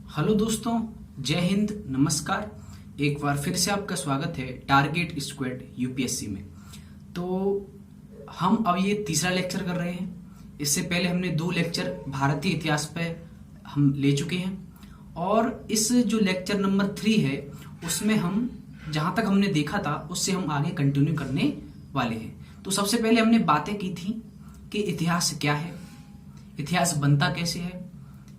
Hello दोस्तों, जय हिंद, नमस्कार। एक बार फिर से आपका स्वागत है टारगेट स्क्वाड यूपीएससी में। तो हम अब ये तीसरा लेक्चर कर रहे हैं। इससे पहले हमने 2 लेक्चर भारतीय इतिहास पे हम ले चुके हैं और इस जो लेक्चर नंबर 3 है उसमें हम जहां तक हमने देखा था उससे हम आगे कंटिन्यू करने वाले हैं। तो सबसे पहले हमने बातें की थी कि इतिहास क्या है, इतिहास बनता कैसे है,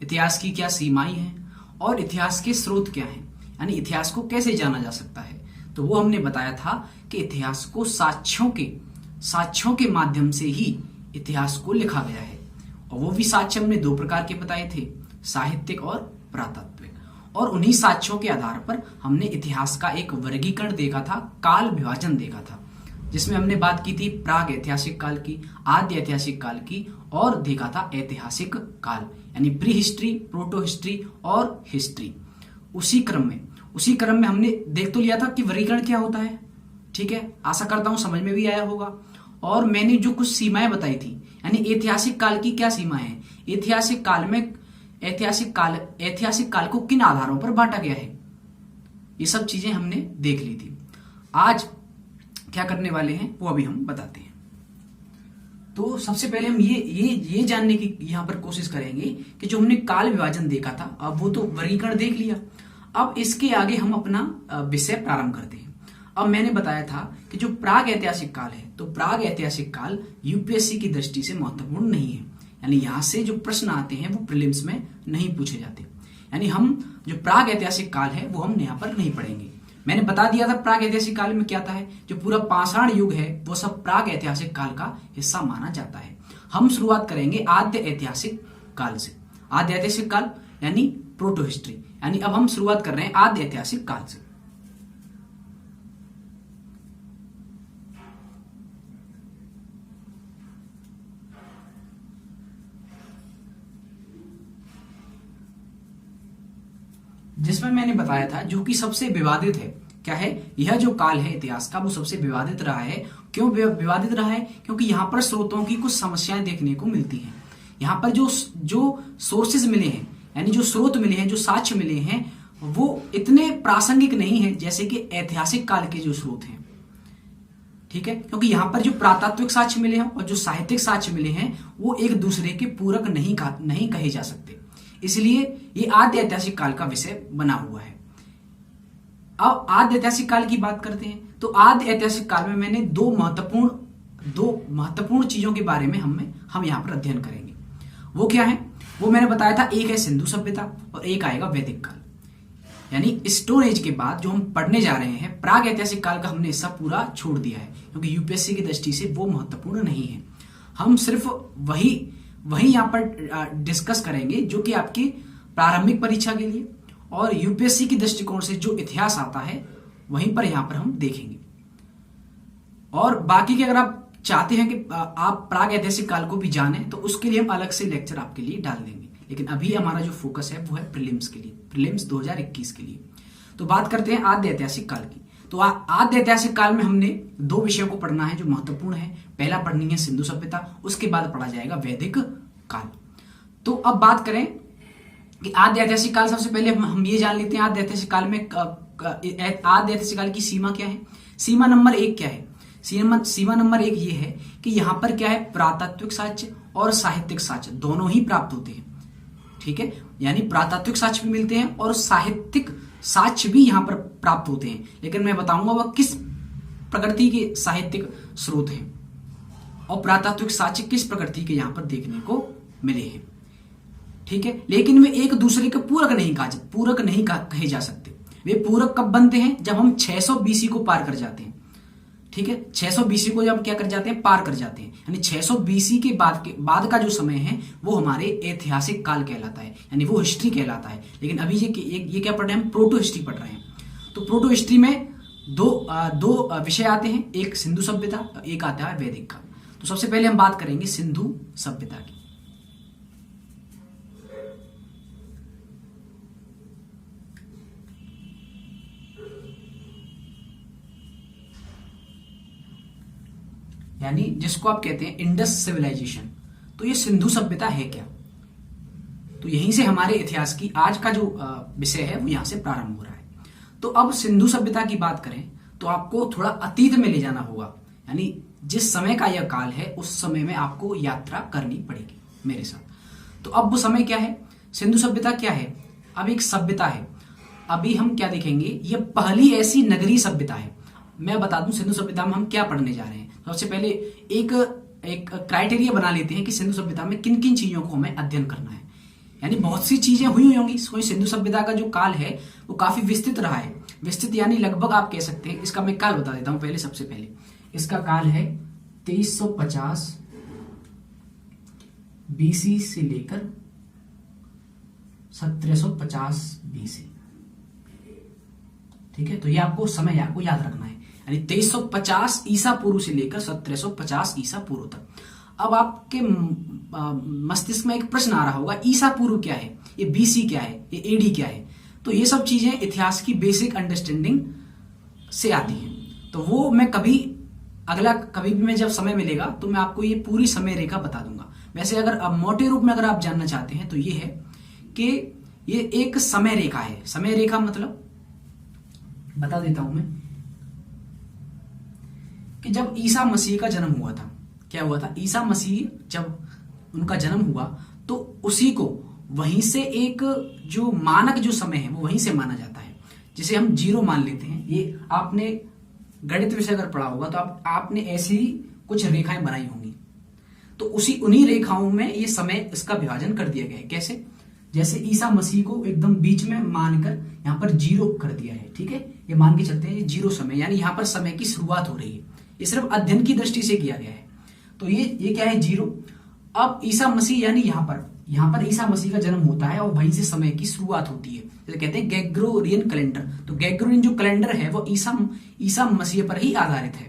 इतिहास की क्या सीमाएं हैं और इतिहास के स्रोत क्या हैं, यानी इतिहास को कैसे जाना जा सकता है। तो वो हमने बताया था कि इतिहास को साक्ष्यों के माध्यम से ही इतिहास को लिखा गया है। और वो भी साक्ष्य हमने 2 प्रकार के बताए थे, साहित्यिक और पुरातात्विक। और उन्हीं साक्ष्यों के आधार पर हमने इतिहास का एक वर्गीकरण देखा था, काल विभाजन देखा था, जिसमें हमने बात की थी प्राग ऐतिहासिक काल की, आद्य ऐतिहासिक काल की और देखा था ऐतिहासिक काल, यानी प्री हिस्ट्री, प्रोटो हिस्ट्री और हिस्ट्री। उसी क्रम में हमने देख तो लिया था कि वर्गीकरण क्या होता है। ठीक है, आशा करता हूं समझ में भी आया होगा। और मैंने जो कुछ सीमाएं बताई थी, यानी ऐतिहासिक काल की क्या सीमाएं हैं, ऐतिहासिक काल को किन आधारों पर बांटा गया है, ये सब चीजें हमने देख ली थी। आज क्या करने वाले हैं वो अभी हम बताते हैं। तो सबसे पहले हम ये जानने की यहां पर कोशिश करेंगे कि जो हमने काल विभाजन देखा था, अब वो तो वर्गीकरण देख लिया। अब इसके आगे हम अपना विषय प्रारंभ करते हैं। अब मैंने बताया था कि जो प्राग ऐतिहासिक काल है, तो प्राग ऐतिहासिक काल यूपीएससी की दृष्टि से महत्वपूर्ण नहीं है, यानी यहां से जो प्रश्न आते हैं वो प्रीलिम्स में नहीं पूछे जाते। यानी हम जो प्राग ऐतिहासिक काल है वो हम यहाँ पर नहीं पढ़ेंगे। मैंने बता दिया था प्राग ऐतिहासिक काल में क्या था है, जो पूरा पाषाण युग है वो सब प्राग ऐतिहासिक काल का हिस्सा माना जाता है। हम शुरुआत करेंगे आद्य ऐतिहासिक काल से। आद्य ऐतिहासिक काल यानी प्रोटो हिस्ट्री, यानी अब हम शुरुआत कर रहे हैं आद्य ऐतिहासिक काल से। जिसमें मैंने बताया था जो कि सबसे विवादित है, क्या है, यह जो काल है इतिहास का वो सबसे विवादित रहा है। क्यों विवादित रहा है? क्योंकि यहाँ पर स्रोतों की कुछ समस्याएं देखने को मिलती हैं। यहाँ पर जो सोर्सेज मिले हैं, यानी जो स्रोत मिले हैं, जो साक्ष्य मिले हैं, वो इतने प्रासंगिक नहीं है जैसे कि ऐतिहासिक काल के जो स्रोत हैं। ठीक है, क्योंकि यहाँ पर जो पुरातात्विक साक्ष्य मिले हैं और जो साहित्यिक साक्ष्य मिले हैं वो एक दूसरे के पूरक नहीं कहे जा सकते, इसलिए ये आद्य ऐतिहासिक काल का विषय बना हुआ है। अब आद्य ऐतिहासिक काल की बात करते हैं। तो आद्य ऐतिहासिक काल में मैंने दो महत्वपूर्ण चीजों के बारे में हम यहाँ पर अध्ययन करेंगे। वो क्या है? वो मैंने बताया था, एक है सिंधु सभ्यता और एक आएगा वैदिक काल। यानी स्टोन एज के बाद जो हम पढ़ने जा रहे हैं प्राग ऐतिहासिक काल का हमने हिस्सा पूरा छोड़ दिया है, क्योंकि यूपीएससी की दृष्टि से वो महत्वपूर्ण नहीं है। हम सिर्फ वही यहाँ पर डिस्कस करेंगे जो कि आपकी प्रारंभिक परीक्षा के लिए और यूपीएससी की दृष्टिकोण से जो इतिहास आता है वहीं पर यहां पर हम देखेंगे। और बाकी के अगर आप चाहते हैं कि आप प्राग ऐतिहासिक काल को भी जानें तो उसके लिए हम अलग से लेक्चर आपके लिए डाल देंगे, लेकिन अभी हमारा जो फोकस है वो है प्रीलिम्स के लिए, प्रीलिम्स 2021 के लिए। तो बात करते हैं आद्य ऐतिहासिक काल की। तो आद्य ऐतिहासिक काल में हमने 2 विषयों को पढ़ना है जो महत्वपूर्ण है। पहला पढ़नी है सिंधु सभ्यता, उसके बाद पढ़ा जाएगा वैदिक काल। तो अब बात करें कि आद्य ऐतिहासिक काल, सबसे पहले हम ये जान लेते हैं आद्य ऐतिहासिक काल में आद्य ऐतिहासिक काल की सीमा क्या है। सीमा नंबर 1 क्या है? सीमा नंबर 1 ये है कि यहां पर क्या है, पुरातात्विक साक्ष्य और साहित्यिक साक्ष्य दोनों ही प्राप्त होते हैं। ठीक है, यानी पुरातात्विक साक्ष्य भी मिलते हैं और साहित्यिक साक्ष्य भी यहां पर प्राप्त होते हैं, लेकिन मैं बताऊंगा वह किस प्रकृति के साहित्यिक स्रोत हैं और पुरातात्विक साक्ष्य किस प्रकृति के यहां पर देखने को मिले हैं। ठीक है, लेकिन वे एक दूसरे के पूरक नहीं कहे जा सकते। वे पूरक कब बनते हैं? जब हम 600 बीसी को पार कर जाते हैं। ठीक है, 600 बीसी को जब हम क्या कर जाते हैं, पार कर जाते हैं, यानी 600 बीसी के बाद का जो समय है वो हमारे ऐतिहासिक काल कहलाता है, यानी वो हिस्ट्री कहलाता है। लेकिन अभी ये क्या पढ़ रहे हैं, हम प्रोटो हिस्ट्री पढ़ रहे हैं। तो प्रोटो हिस्ट्री में दो विषय आते हैं, एक सिंधु सभ्यता, एक आता है वैदिक काल। तो सबसे पहले हम बात करेंगे सिंधु सभ्यता की। यानी जिसको आप कहते हैं इंडस सिविलाइजेशन। तो ये सिंधु सभ्यता है क्या? तो यहीं से हमारे इतिहास की आज का जो विषय है वो यहाँ से प्रारंभ हो रहा है। तो अब सिंधु सभ्यता की बात करें तो आपको थोड़ा अतीत में ले जाना होगा, यानी जिस समय का यह काल है उस समय में आपको यात्रा करनी पड़ेगी मेरे साथ। तो अब वो समय क्या है, सिंधु सभ्यता क्या है, अब एक सभ्यता है। अभी हम क्या देखेंगे, ये पहली ऐसी नगरीय सभ्यता है। मैं बता दूं सिंधु सभ्यता में हम क्या पढ़ने जा रहे हैं। सबसे पहले एक क्राइटेरिया बना लेते हैं कि सिंधु सभ्यता में किन किन चीजों को हमें अध्ययन करना है। यानी बहुत सी चीजें हुई होंगी, सिंधु सभ्यता का जो काल है वो काफी विस्तृत रहा है। विस्तृत यानी लगभग आप कह सकते हैं। इसका मैं काल बता देता हूं पहले। सबसे पहले इसका काल है 2350 बीसी से लेकर 1750 बीसी। ठीक है, तो ये आपको समय आपको याद रखना है, यानी 2350 ईसा पूर्व से लेकर 1750 ईसा पूर्व तक। अब आपके मस्तिष्क में एक प्रश्न आ रहा होगा, ईसा पूर्व क्या है, ये बीसी क्या है, ये एडी क्या है। तो ये सब चीजें इतिहास की बेसिक अंडरस्टैंडिंग से आती हैं। तो वो मैं कभी भी मैं जब समय मिलेगा तो मैं आपको ये पूरी समय रेखा बता दूंगा। वैसे अगर अब मोटे रूप में अगर आप जानना चाहते हैं तो ये है कि ये एक समय रेखा है। समय रेखा मतलब बता देता हूं मैं कि जब ईसा मसीह का जन्म हुआ था, क्या हुआ था, ईसा मसीह जब उनका जन्म हुआ तो उसी को वहीं से एक जो मानक जो समय है वो वहीं से माना जाता है, जिसे हम 0 मान लेते हैं। ये आपने गणित विषय अगर पढ़ा होगा तो आपने ऐसी कुछ रेखाएं बनाई होंगी। तो उन्हीं रेखाओं में ये समय इसका विभाजन कर दिया गया है। कैसे, जैसे ईसा मसीह को एकदम बीच में मानकर यहाँ पर 0 कर दिया है। ठीक है, ये मान के चलते हैं ये 0 समय, यानी यहाँ पर समय की शुरुआत हो रही है। ये सिर्फ अध्ययन की दृष्टि से किया गया है। तो ये क्या है, 0। अब ईसा मसीह यानी यहाँ पर ईसा मसीह का जन्म होता है और वहीं से समय की शुरुआत होती है। जैसे कहते हैं ग्रेगोरियन कैलेंडर। तो ग्रेगोरियन जो कैलेंडर है वो ईसा मसीह पर ही आधारित है।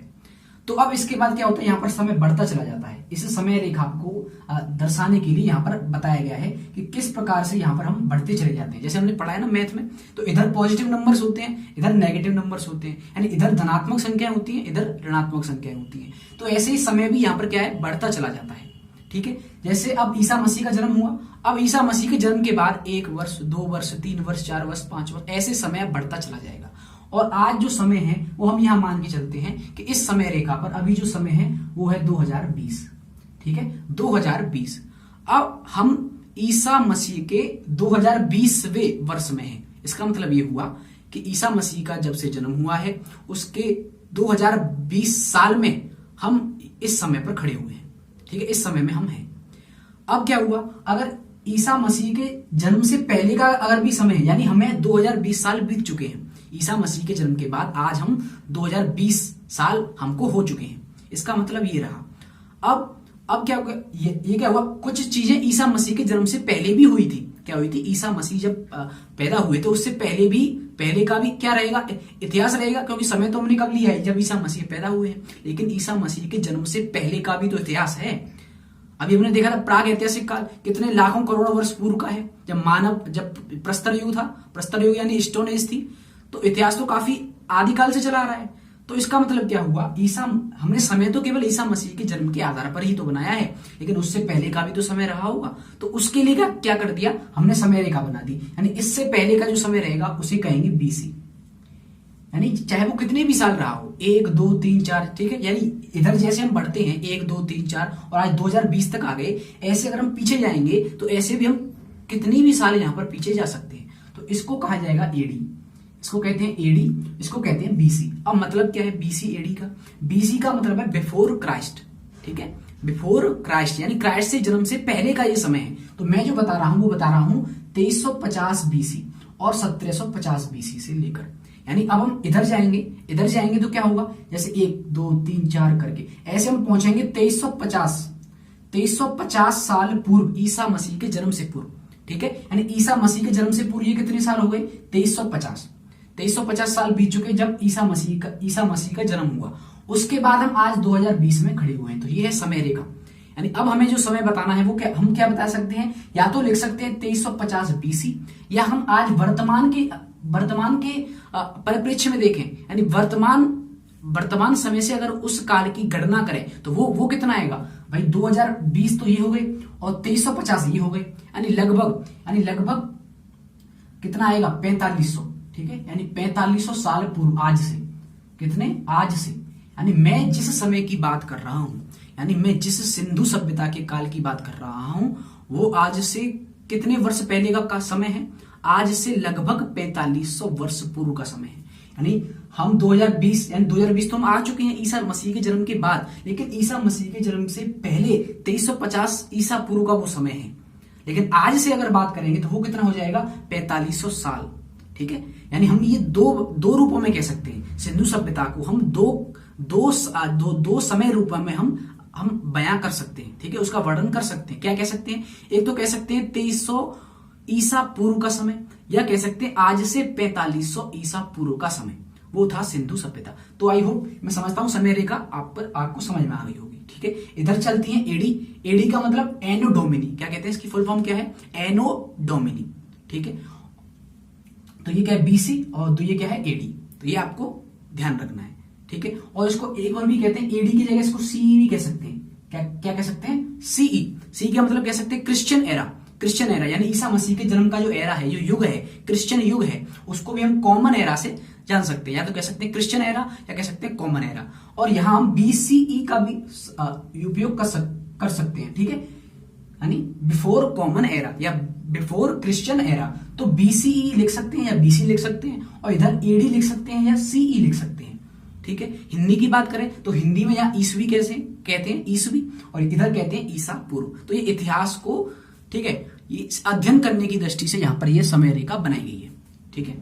तो अब इसके बाद क्या होता है, यहाँ पर समय बढ़ता चला जाता है। इस समय रेखा को दर्शाने के लिए यहाँ पर बताया गया है कि किस प्रकार से यहाँ पर हम बढ़ते चले जाते हैं। जैसे हमने पढ़ा है ना मैथ में, तो इधर पॉजिटिव नंबर्स होते हैं, इधर नेगेटिव नंबर्स होते हैं, यानी इधर धनात्मक संख्याएं होती हैं, इधर ऋणात्मक संख्याएं होती हैं। तो ऐसे ही समय भी यहाँ पर क्या है, बढ़ता चला जाता है। ठीक है, जैसे अब ईसा मसीह का जन्म हुआ, अब ईसा मसीह के जन्म के बाद 1 वर्ष, 2 वर्ष, 3 वर्ष, 4 वर्ष, 5 वर्ष, ऐसे समय बढ़ता चला जाएगा। और आज जो समय है वो हम यहां मान के चलते हैं कि इस समय रेखा पर अभी जो समय है वो है 2020। ठीक है, 2020। अब हम ईसा मसीह के 2020वें वर्ष में हैं। इसका मतलब ये हुआ कि ईसा मसीह का जब से जन्म हुआ है उसके 2020 साल में हम इस समय पर खड़े हुए हैं। ठीक है, इस समय में हम हैं। अब क्या हुआ, अगर ईसा मसीह के जन्म से पहले का अगर भी समय है, यानी हमें 2020 साल बीत चुके हैं। ईसा मसीह के जन्म के बाद आज हम 2020 साल हमको हो चुके हैं। इसका मतलब ये रहा। अब क्या हुआ, ये क्या हुआ, कुछ चीजें ईसा मसीह के जन्म से पहले भी हुई थी। क्या हुई थी, ईसा मसीह जब पैदा हुए तो उससे पहले का भी क्या रहेगा, इतिहास रहेगा, क्योंकि समय तो हमने कब लिया है, जब ईसा मसीह पैदा हुए हैं। लेकिन ईसा मसीह के जन्म से पहले का भी तो इतिहास है। अभी हमने देखा था प्राग ऐतिहासिक काल कितने लाखों करोड़ों वर्ष पूर्व का है, जब प्रस्तर युग था। प्रस्तर युग यानी स्टोन एज थी। तो इतिहास तो काफी आदिकाल से चला आ रहा है। तो इसका मतलब क्या हुआ, हमने समय तो केवल ईसा मसीह के जन्म के आधार पर ही तो बनाया है, लेकिन उससे पहले का भी तो समय रहा होगा। तो उसके लिए क्या कर दिया हमने, समय रेखा बना दी। यानी इससे पहले का जो समय रहेगा उसे कहेंगे बीसी, यानी चाहे वो कितने भी साल रहा हो, 1, 2, 3, 4। ठीक है, यानी इधर जैसे हम बढ़ते हैं 1, 2, 3, 4 और आज 2020 तक आ गए, ऐसे अगर हम पीछे जाएंगे तो ऐसे भी हम कितनी भी साल यहाँ पर पीछे जा सकते हैं। तो इसको कहा जाएगा एडी, इसको कहते हैं एडी, इसको कहते हैं बीसी। अब मतलब क्या है बीसी एडी का, बीसी का मतलब है बिफोर क्राइस्ट। ठीक है, बिफोर क्राइस्ट यानी क्राइस्ट से जन्म से पहले का ये समय है। तो मैं जो बता रहा हूं वो बता रहा हूं 2350 बीसी और 1750 बीसी से लेकर, यानी अब हम इधर जाएंगे तो क्या होगा, जैसे 1, 2, 3, 4 करके ऐसे हम पहुंचेंगे 2350 साल पूर्व, ईसा मसीह के जन्म से पूर्व। ठीक है, यानी ईसा मसीह के जन्म से पूर्व ये कितने साल हो गए, 2350 साल बीत चुके जब ईसा मसीह का जन्म हुआ। उसके बाद हम आज 2020 में खड़े हुए हैं। तो ये है समय रेखा। यानी अब हमें जो समय बताना है वो हम क्या बता सकते हैं, या तो लिख सकते हैं 2350 बीसी, या हम आज वर्तमान के परिप्रेक्ष्य में देखें, यानी वर्तमान समय से अगर उस काल की गणना करें तो वो कितना आएगा, भाई 2020 तो ये हो गए और 2350 ये हो गए, यानी लगभग कितना आएगा 4500, ठीक है, यानी 4500 साल पूर्व, आज से कितने, आज से, यानी मैं जिस समय की बात कर रहा हूं, यानी मैं जिस सिंधु सभ्यता के काल की बात कर रहा हूं, वो आज से कितने वर्ष पहले का समय है, आज से लगभग 4500 वर्ष पूर्व का समय है। यानी हम 2020 यानी 2020 तो हम आ चुके हैं ईसा मसीह के जन्म के बाद, लेकिन ईसा मसीह के जन्म से पहले 2350 ईसा पूर्व का वो समय है। लेकिन आज से अगर बात करेंगे तो वो कितना हो जाएगा 4500 साल, ठीक है। यानी हम ये दो रूपों में कह सकते हैं, सिंधु सभ्यता को हम दो समय रूप में हम बयां कर सकते हैं, ठीक है, उसका वर्णन कर सकते हैं। क्या कह सकते हैं, एक तो कह सकते हैं 2300 ईसा पूर्व का समय, या कह सकते हैं आज से 4500 ईसा पूर्व का समय, वो था सिंधु सभ्यता। तो आई होप, मैं समझता हूं समय रेखा आपको समझ में आ गई होगी, ठीक है। इधर चलती है एडी का मतलब एनो डोमिनी, क्या कहते हैं, इसकी फुल फॉर्म क्या है, एनो डोमिनी, ठीक है। तो ये क्या है बीसी, और तो ये क्या है एडी, तो ये आपको ध्यान रखना है, ठीक है। और इसको एक और भी कहते हैं, एडी की जगह इसको सीई भी कह सकते हैं। क्या कह सकते हैं, सी का मतलब कह सकते हैं क्रिश्चियन एरा, यानी ईसा मसीह के जन्म का जो एरा है, जो युग है, क्रिश्चियन युग है, उसको भी हम कॉमन एरा से जान सकते हैं, या तो कह सकते हैं क्रिश्चियन एरा या कह सकते हैं कॉमन एरा। और यहां हम बीसीई का भी उपयोग कर सकते हैं, ठीक है, यानी बिफोर कॉमन एरा या बिफोर क्रिश्चियन एरा। तो बीसीई लिख सकते हैं या बीसी लिख सकते हैं, और इधर एडी लिख सकते हैं या सीई लिख सकते हैं, ठीक है। हिंदी की बात करें तो हिंदी में यहाँ ईसवी कैसे कहते हैं, ईसवी, और इधर कहते हैं ईसा पूर्व। तो ये इतिहास को, ठीक है, ये अध्ययन करने की दृष्टि से यहां पर ये समय रेखा बनाई गई है, ठीक है।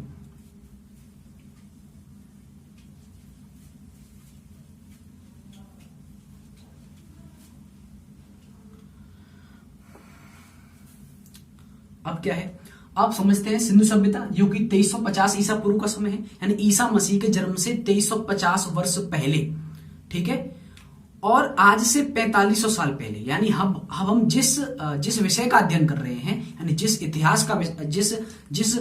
अब क्या है, आप समझते हैं सिंधु सभ्यता जो कि 2350 ईसा पूर्व का समय है, यानी ईसा मसीह के जन्म से 2350 वर्ष पहले, ठीक है, और आज से 4500 साल पहले, यानी हम जिस विषय का अध्ययन कर रहे हैं, यानी जिस इतिहास का, जिस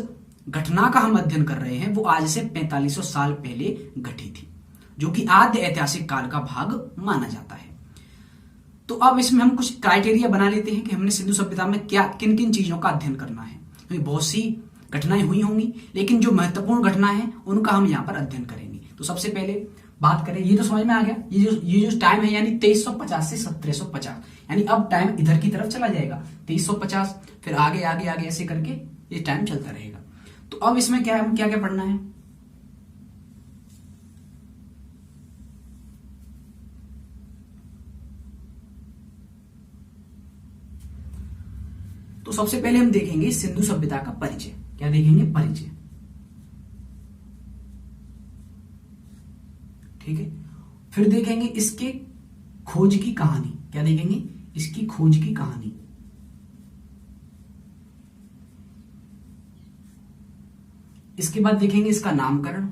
घटना का हम अध्ययन कर रहे हैं, वो आज से 4500 साल पहले घटी थी, जो कि आद्य ऐतिहासिक काल का भाग माना जाता है। तो अब इसमें हम कुछ क्राइटेरिया बना लेते हैं कि हमने सिंधु सभ्यता में क्या किन किन चीजों का अध्ययन करना है, क्योंकि बहुत सी घटनाएं हुई होंगी, लेकिन जो महत्वपूर्ण घटना है उनका हम यहाँ पर अध्ययन करेंगे। तो सबसे पहले बात करें, ये तो समझ में आ गया, ये जो टाइम है, यानी 2350 से 1750, यानी अब टाइम इधर की तरफ चला जाएगा 2350, फिर आगे आगे आगे ऐसे करके ये टाइम चलता रहेगा। तो अब इसमें क्या है, क्या क्या पढ़ना है, तो सबसे पहले हम देखेंगे सिंधु सभ्यता का परिचय। क्या देखेंगे, परिचय, ठीक है। फिर देखेंगे इसके खोज की कहानी। क्या देखेंगे, इसकी खोज की कहानी। इसके बाद देखेंगे इसका नामकरण।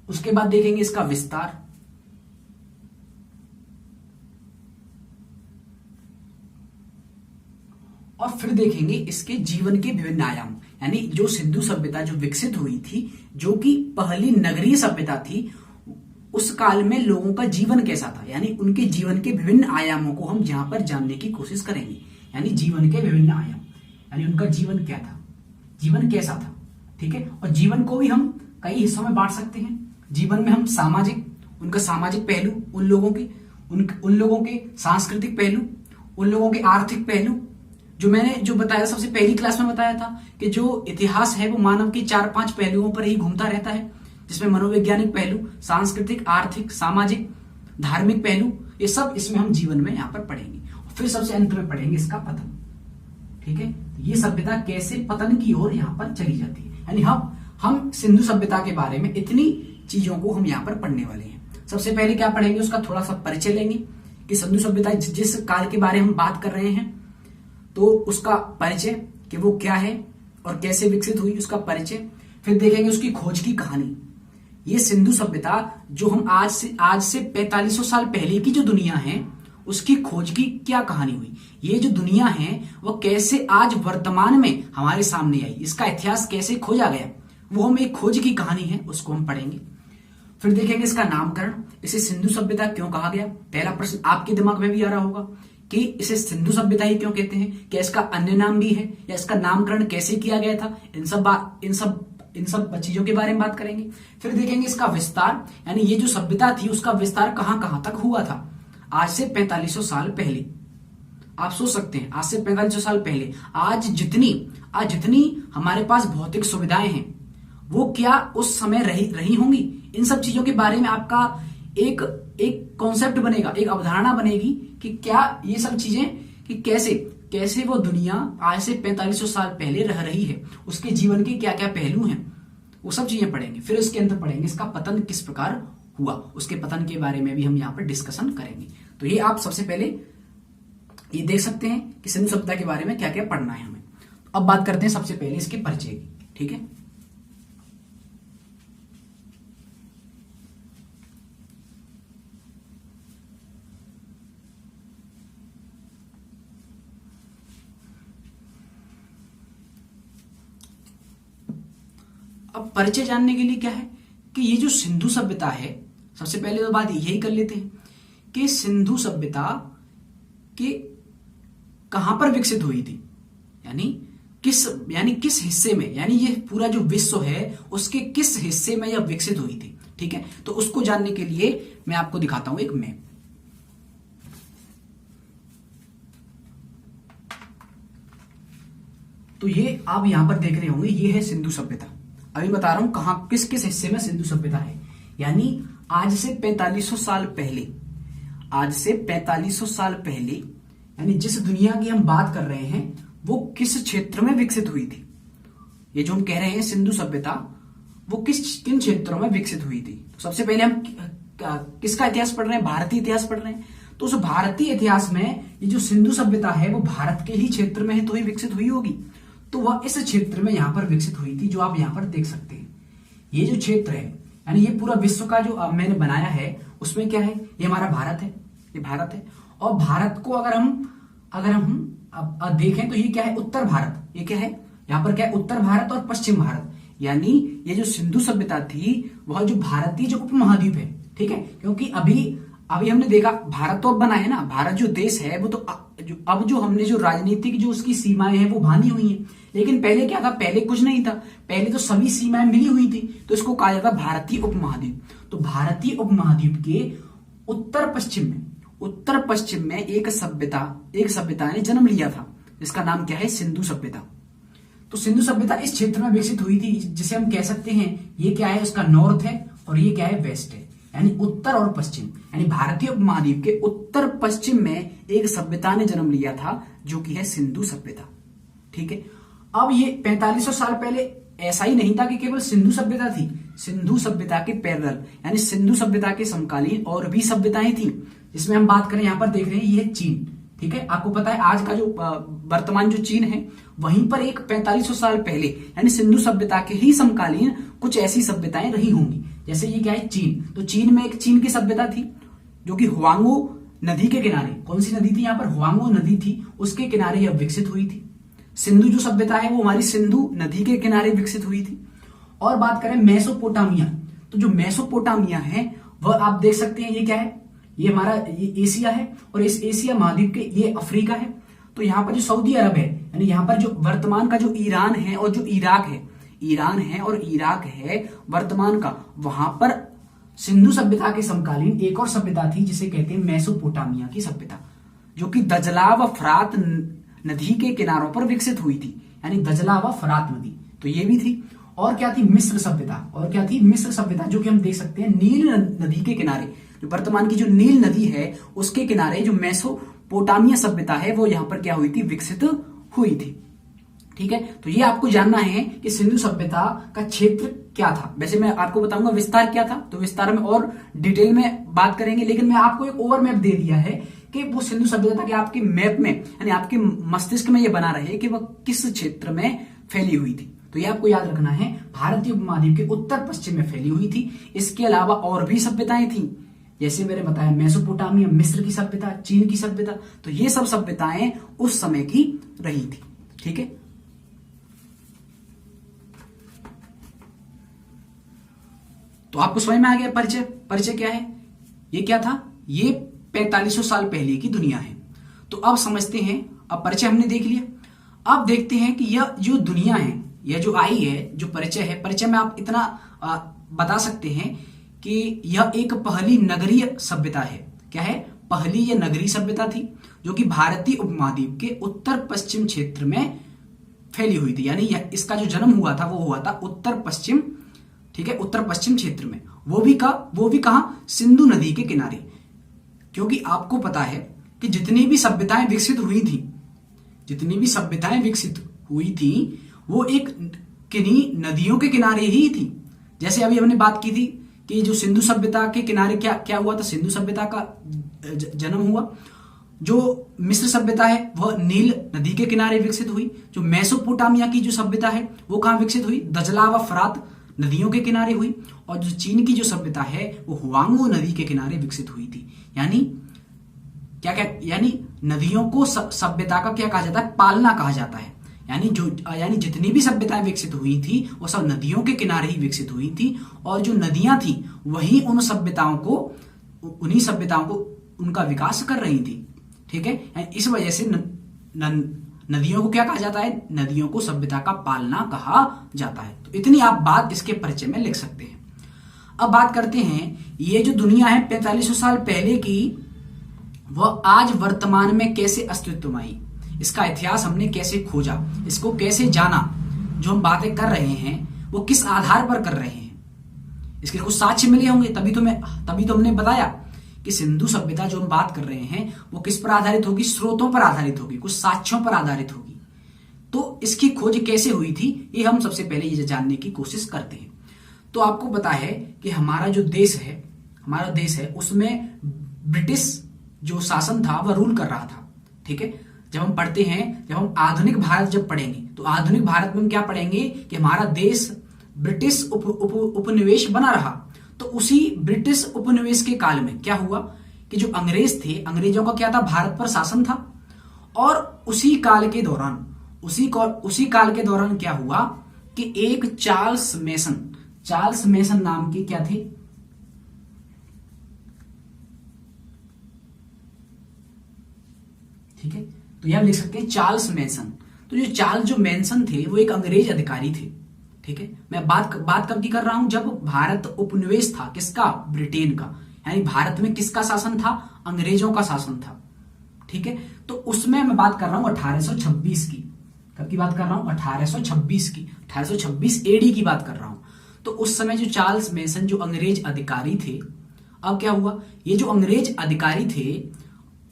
उसके बाद देखेंगे इसका विस्तार। और फिर देखेंगे इसके जीवन के विभिन्न आयाम, यानी जो सिंधु सभ्यता जो विकसित हुई थी, जो कि पहली नगरीय सभ्यता थी, उस काल में लोगों का जीवन कैसा था, यानी उनके जीवन के विभिन्न आयामों को हम यहां पर जानने की कोशिश करेंगे। यानी जीवन के विभिन्न आयाम, यानी उनका जीवन क्या था, जीवन कैसा था, ठीक है। और जीवन को भी हम कई हिस्सों में बांट सकते हैं। जीवन में हम सामाजिक, उनका सामाजिक पहलू, उन लोगों के सांस्कृतिक पहलू, उन लोगों के आर्थिक पहलू, जो मैंने जो बताया सबसे पहली क्लास में बताया था कि जो इतिहास है वो मानव के 4-5 पहलुओं पर ही घूमता रहता है, जिसमें मनोवैज्ञानिक पहलू, सांस्कृतिक, आर्थिक, सामाजिक, धार्मिक पहलू, ये सब इसमें हम जीवन में यहाँ पर पढ़ेंगे। फिर सबसे अंत में पढ़ेंगे इसका पतन, ठीक है। ये सभ्यता कैसे पतन की ओर यहाँ पर चली जाती है, यानी हम सिंधु सभ्यता के बारे में इतनी चीजों को हम यहाँ पर पढ़ने वाले हैं। सबसे पहले क्या पढ़ेंगे, उसका थोड़ा सा परिचय लेंगे कि सिंधु सभ्यता जिस काल के बारे में हम बात कर रहे हैं, तो उसका परिचय कि वो क्या है और कैसे विकसित हुई, उसका परिचय। फिर देखेंगे उसकी खोज की कहानी। ये सिंधु सभ्यता जो हम आज से 4500 साल पहले की जो दुनिया है, उसकी खोज की क्या कहानी हुई, ये जो दुनिया है वो कैसे आज वर्तमान में हमारे सामने आई, इसका इतिहास कैसे खोजा गया, वो हम एक खोज की कहानी है, उसको हम पढ़ेंगे। फिर देखेंगे इसका नामकरण, इसे सिंधु सभ्यता क्यों कहा गया। पहला प्रश्न आपके दिमाग में भी आ रहा होगा कि इसे सिंधु सभ्यता ही क्यों कहते हैं, क्या इसका अन्य नाम भी है, या इसका नामकरण कैसे किया गया था। इन सब चीजों के बारे में बात करेंगे। फिर देखेंगे इसका विस्तार, यानी ये जो सभ्यता थी उसका विस्तार कहां कहां तक हुआ था आज से 4500 साल पहले। आप सोच सकते हैं आज से 4500 साल पहले आज जितनी हमारे पास भौतिक सुविधाएं हैं वो क्या उस समय रही होंगी। इन सब चीजों के बारे में आपका एक कॉन्सेप्ट बनेगा, एक अवधारणा बनेगी कि क्या ये सब चीजें कि कैसे वो दुनिया आज से 4500 साल पहले रह रही है, उसके जीवन के क्या क्या पहलू हैं, वो सब चीजें पढ़ेंगे। फिर उसके अंदर पढ़ेंगे इसका पतन किस प्रकार हुआ, उसके पतन के बारे में भी हम यहाँ पर डिस्कशन करेंगे। तो ये आप सबसे पहले ये देख सकते हैं कि सिंधु सभ्यता के बारे में क्या क्या पढ़ना है हमें। अब बात करते हैं सबसे पहले इसके परिचय की, ठीक है। अब परिचय जानने के लिए क्या है कि ये जो सिंधु सभ्यता है, सबसे पहले तो बात यही कर लेते हैं कि सिंधु सभ्यता के कहां पर विकसित हुई थी, यानी किस हिस्से में, यानी ये पूरा जो विश्व है उसके किस हिस्से में यह विकसित हुई थी, ठीक है। तो उसको जानने के लिए मैं आपको दिखाता हूं एक मैप। तो ये आप यहां पर देख रहे होंगे, ये है सिंधु सभ्यता। अभी बता रहा हूं कहां किस किस हिस्से में सिंधु सभ्यता है। यानी आज से 4500 साल पहले, यानी जिस दुनिया की हम बात कर रहे हैं वो किस क्षेत्र में विकसित हुई थी। ये जो हम कह रहे हैं सिंधु सभ्यता, वो किन क्षेत्रों में विकसित हुई थी। तो सबसे पहले हम किसका इतिहास पढ़ रहे हैं, भारतीय इतिहास पढ़ रहे हैं। तो उस भारतीय इतिहास में ये जो सिंधु सभ्यता है वो भारत के ही क्षेत्र में है तो ही विकसित हुई होगी। तो वह इस क्षेत्र में यहां पर विकसित हुई थी, जो आप यहां पर देख सकते हैं। ये जो क्षेत्र है, यानी ये पूरा विश्व का जो मैंने बनाया है उसमें क्या है, ये हमारा भारत है, ये भारत है। और भारत को अगर हम अब देखें तो ये क्या है, उत्तर भारत। ये क्या है, यहाँ पर क्या है, उत्तर भारत और पश्चिम भारत। यानी ये जो सिंधु सभ्यता थी वह जो भारतीय जो उपमहाद्वीप है, ठीक है। क्योंकि अभी हमने देखा भारत तो अब बना है ना, भारत जो देश है वो तो अब जो हमने जो राजनीतिक जो उसकी सीमाएं हैं वो बांधी हुई हैं। लेकिन पहले क्या था, पहले कुछ नहीं था, पहले तो सभी सीमाएं मिली हुई थी, तो इसको कहा जाता भारतीय उपमहाद्वीप। तो भारतीय उपमहाद्वीप के उत्तर पश्चिम में एक सभ्यता ने जन्म लिया था, जिसका नाम क्या है, सिंधु सभ्यता। तो सिंधु सभ्यता इस क्षेत्र में विकसित हुई थी, जिसे हम कह सकते हैं ये क्या है, उसका नॉर्थ है और ये क्या है, वेस्ट है, यानी उत्तर और पश्चिम। यानी भारतीय उपमहाद्वीप के उत्तर पश्चिम में एक सभ्यता ने जन्म लिया था जो कि है सिंधु सभ्यता, ठीक है। अब ये 4500 साल पहले ऐसा ही नहीं था कि केवल सिंधु सभ्यता थी, सिंधु सभ्यता के पैरेलल यानी सिंधु सभ्यता के समकालीन और भी सभ्यताएं थी। जिसमें हम बात करें, यहां पर देख रहे हैं ये चीन, ठीक है। आपको पता है आज का जो वर्तमान जो चीन है, वहीं पर एक 4500 साल पहले यानी सिंधु सभ्यता के ही समकालीन कुछ ऐसी सभ्यताएं रही होंगी। जैसे ये क्या है, चीन। तो चीन में एक चीन की सभ्यता थी जो कि हुआंगो नदी के किनारे, कौन सी नदी थी, यहाँ पर हुआंगो नदी थी, उसके किनारे यह विकसित हुई थी। सिंधु जो सभ्यता है वो हमारी सिंधु नदी के किनारे विकसित हुई थी। और बात करें मेसोपोटामिया, तो जो मेसोपोटामिया है वह आप देख सकते हैं, ये क्या है, ये हमारा ये एशिया है और इस एशिया महाद्वीप के ये अफ्रीका है। तो यहाँ पर जो सऊदी अरब है, यानी यहाँ पर जो वर्तमान का जो ईरान है और जो इराक है वर्तमान का, वहां पर सिंधु सभ्यता के समकालीन एक और सभ्यता थी जिसे कहते हैं मेसोपोटामिया की सभ्यता, जो कि दजला व फरात नदी के किनारों पर विकसित हुई थी, यानी दजला व फरात नदी। तो ये भी थी। और क्या थी, मिस्र सभ्यता, जो कि हम देख सकते हैं नील नदी के किनारे, जो वर्तमान की जो नील नदी है उसके किनारे जो मेसोपोटामिया सभ्यता है वो यहां पर क्या हुई थी, विकसित हुई थी, ठीक है। तो ये आपको जानना है कि सिंधु सभ्यता का क्षेत्र क्या था। वैसे मैं आपको बताऊंगा विस्तार क्या था, तो विस्तार में और डिटेल में बात करेंगे, लेकिन मैं आपको एक ओवर मैप दे दिया है कि वो सिंधु सभ्यता के आपके मैप में यानी आपके मस्तिष्क में ये बना रहे कि वह किस क्षेत्र में फैली हुई थी। तो ये आपको याद रखना है, भारतीय उपमहाद्वीप के उत्तर पश्चिम में फैली हुई थी। इसके अलावा और भी सभ्यताएं थी, जैसे मैंने बताया मेसोपोटामिया, मिस्र की सभ्यता, चीन की सभ्यता। तो ये सब सभ्यताएं उस समय की रही थी, ठीक है। तो आपको समझ में आ गया परिचय। परिचय क्या है, ये क्या था, ये 4500 साल पहले की दुनिया है। तो अब समझते हैं, अब परिचय हमने देख लिया, अब देखते हैं कि यह जो दुनिया है, यह जो आई है, जो परिचय है, परिचय में आप इतना बता सकते हैं कि यह एक पहली नगरीय सभ्यता है। क्या है, पहली यह नगरीय सभ्यता थी जो कि भारतीय उपमहाद्वीप के उत्तर पश्चिम क्षेत्र में फैली हुई थी। यानी इसका जो जन्म हुआ था वो हुआ था उत्तर पश्चिम, ठीक है, उत्तर पश्चिम क्षेत्र में, वो भी कहां, सिंधु नदी के किनारे। क्योंकि आपको पता है कि जितनी भी सभ्यताएं विकसित हुई थी, जितनी भी सभ्यताएं विकसित हुई थी वो एक किन्हीं नदियों के किनारे ही थी। जैसे अभी हमने बात की थी कि जो सिंधु सभ्यता के किनारे क्या हुआ था, सिंधु सभ्यता का जन्म हुआ। जो मिस्र सभ्यता है वह नील नदी के किनारे विकसित हुई। जो मेसोपोटामिया की जो सभ्यता है वो कहां विकसित हुई, दजला व फरात नदियों के किनारे हुई। और जो चीन की जो सभ्यता है वो हुआंगो नदी के किनारे विकसित हुई थी। यानी यानी नदियों को सभ्यता का क्या कहा जाता है, पालना कहा जाता है। यानी जितनी भी सभ्यताएं विकसित हुई थी वो सब नदियों के किनारे ही विकसित हुई थी। और जो नदियां थी वही उन्हीं सभ्यताओं को उनका विकास कर रही थी। ठीक है, इस वजह से नदियों को क्या कहा जाता है, नदियों को सभ्यता का पालना कहा जाता है। तो इतनी आप बात इसके परिचय में लिख सकते हैं। अब बात करते हैं, ये जो दुनिया है 4500 साल पहले की, वह आज वर्तमान में कैसे अस्तित्व में आई, इसका इतिहास हमने कैसे खोजा, इसको कैसे जाना, जो हम बातें कर रहे हैं वो किस आधार पर कर रहे हैं, इसके कुछ साक्ष्य मिले होंगे। तभी तो हमने बताया कि सिंधु सभ्यता जो हम बात कर रहे हैं वो किस पर आधारित होगी, स्रोतों पर आधारित होगी, कुछ साक्ष्यों पर आधारित होगी। तो इसकी खोज कैसे हुई थी ये हम सबसे पहले ये जानने की कोशिश करते हैं। तो आपको पता है कि हमारा देश है उसमें ब्रिटिश जो शासन था वह रूल कर रहा था। ठीक है, जब हम आधुनिक भारत जब पढ़ेंगे तो आधुनिक भारत में हम क्या पढ़ेंगे कि हमारा देश ब्रिटिश उपनिवेश बना रहा। तो उसी ब्रिटिश उपनिवेश के काल में क्या हुआ कि जो अंग्रेज थे, अंग्रेजों का क्या था, भारत पर शासन था। और उसी काल के दौरान क्या हुआ कि एक चार्ल्स मेसन नाम के क्या थे, ठीक है, तो यह लिख सकते हैं चार्ल्स मेसन। तो जो मेसन थे वो एक अंग्रेज अधिकारी थे। ठीक है, मैं बात कब की कर रहा हूं, जब भारत उपनिवेश था किसका, ब्रिटेन का। यानी भारत में किसका शासन था, अंग्रेजों का शासन था। ठीक है, तो उसमें मैं बात कर रहा हूं 1826 की। कब की बात कर रहा हूं, 1826 की, 1826 एडी की बात कर रहा हूं। तो उस समय जो चार्ल्स मेसन जो अंग्रेज अधिकारी थे, अब क्या हुआ, ये जो अंग्रेज अधिकारी थे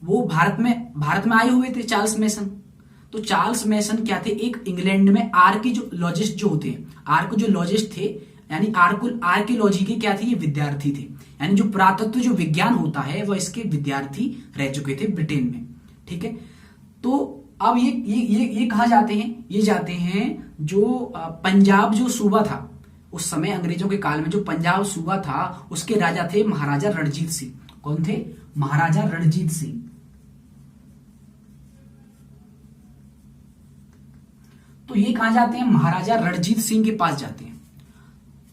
वो भारत में आए हुए थे चार्ल्स मेसन। तो चार्ल्स मेसन क्या थे, एक इंग्लैंड में आर्कियोलॉजिस्ट जो होते हैं, आर्कियोलॉजिस्ट थे, यानी आर्कियोलॉजी के क्या थे, ये विद्यार्थी थे। यानी जो पुरातत्व जो विज्ञान होता है वह इसके विद्यार्थी रह चुके थे ब्रिटेन में। ठीक है, तो अब ये कहा जाते हैं, ये जाते हैं जो पंजाब जो सूबा था उस समय अंग्रेजों के काल में, जो पंजाब सूबा था उसके राजा थे महाराजा रणजीत सिंह। कौन थे, महाराजा रणजीत सिंह। तो ये कहां जाते हैं, महाराजा रणजीत सिंह के पास जाते हैं।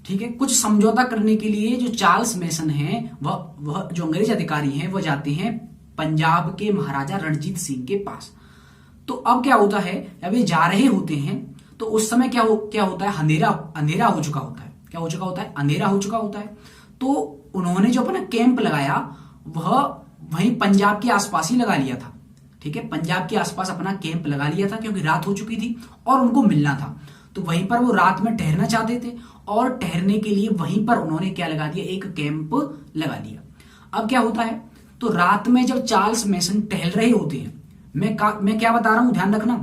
ठीक है, कुछ समझौता करने के लिए जो चार्ल्स मेसन हैं वह जो अंग्रेज अधिकारी हैं वह जाते हैं पंजाब के महाराजा रणजीत सिंह के पास। तो अब क्या होता है, अब ये जा रहे होते हैं तो उस समय क्या होता है, अंधेरा हो चुका होता है। क्या हो चुका होता है, अंधेरा हो चुका होता है। तो उन्होंने जो अपना कैंप लगाया वह वहीं पंजाब के आसपास ही लगा लिया था। ठीक है, पंजाब के आसपास अपना कैंप लगा लिया था क्योंकि रात हो चुकी थी और उनको मिलना था। तो वहीं पर वो रात में ठहरना चाहते थे और ठहरने के लिए वहीं पर उन्होंने क्या लगा दिया, एक कैंप लगा लिया। अब क्या होता है, तो रात में जब चार्ल्स मेसन टहल रहे होते हैं, मैं क्या बता रहा हूं, ध्यान रखना,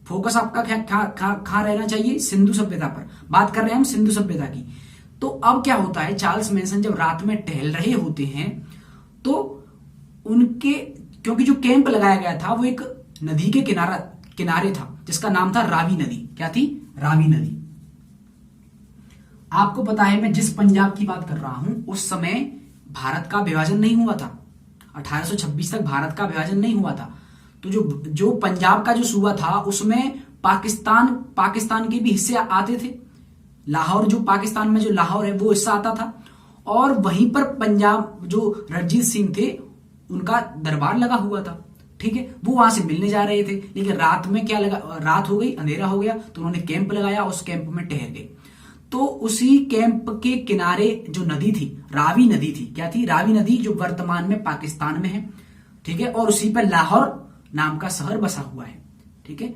फोकस आपका कहां रहना चाहिए, सिंधु सभ्यता पर बात कर रहे हैं हम, सिंधु सभ्यता की। तो अब क्या होता है, चार्ल्स मेसन जब रात में टहल रहे होते हैं तो उनके, क्योंकि जो कैंप लगाया गया था वो एक नदी के किनारे था जिसका नाम था रावी नदी। क्या थी, रावी नदी। आपको पता है मैं जिस पंजाब की बात कर रहा हूं उस समय भारत का विभाजन नहीं हुआ था, 1826 तक भारत का विभाजन नहीं हुआ था। तो जो पंजाब का जो सूबा था उसमें पाकिस्तान के भी हिस्से आते थे। लाहौर, जो पाकिस्तान में जो लाहौर है वो हिस्सा आता था। और वहीं पर पंजाब जो रणजीत सिंह थे उनका दरबार लगा हुआ था। ठीक है, वो वहां से मिलने जा रहे थे, लेकिन रात में क्या लगा, रात हो गई, अंधेरा हो गया, तो उन्होंने कैंप लगाया, उस कैंप में ठहर गए। तो उसी कैंप के किनारे जो नदी थी, रावी नदी थी, क्या थी, रावी नदी, जो वर्तमान में पाकिस्तान में है। ठीक है, और उसी पर लाहौर नाम का शहर बसा हुआ है। ठीक है,